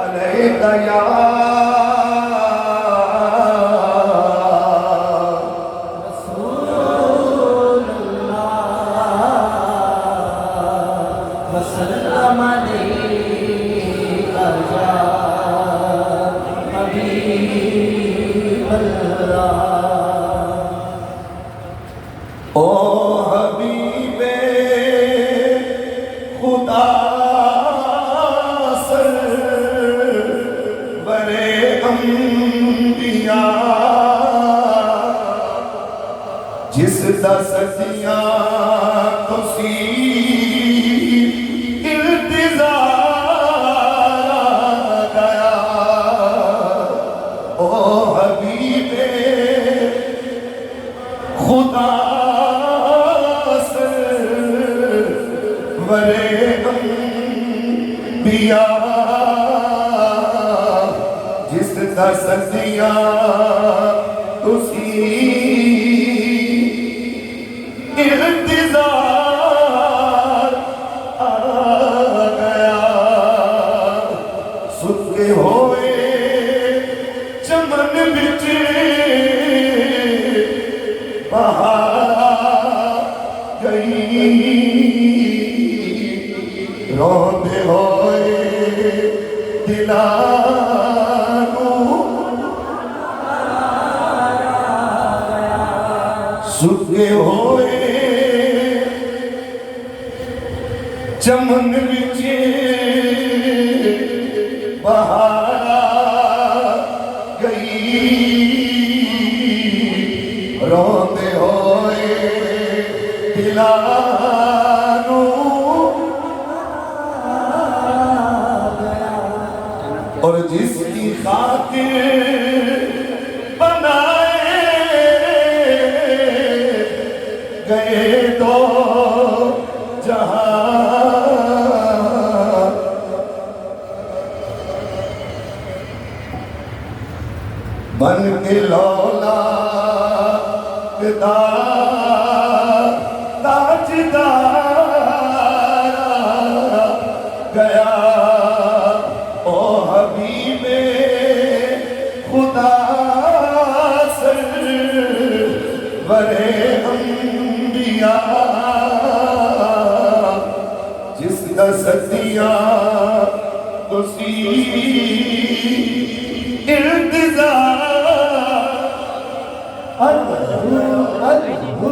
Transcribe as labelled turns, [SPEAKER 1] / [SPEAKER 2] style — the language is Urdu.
[SPEAKER 1] علیک یا رسول اللہ وسلم علیک یا حبیب اللہ۔ او حبیب خدا سرور انبیاء جس دا سجیاں تسی التزار گیا، او حبیب خدا سرور انبیاء جس دا سجیاں تسی انتظار آ گیا، سکے ہوئے چمن بچ بہار گئی، روندے ہوئے دلانوں سکے ہوئے چمن بچ بہار گئی، روندے ہوئے دلانوں اور جس کی خاطر بنائے گئے دو جہاں، بن کے لولاک دار تاجدار گیا، او حبیب خدا سرور انبیاء جس دا سجیاں تسی انتظار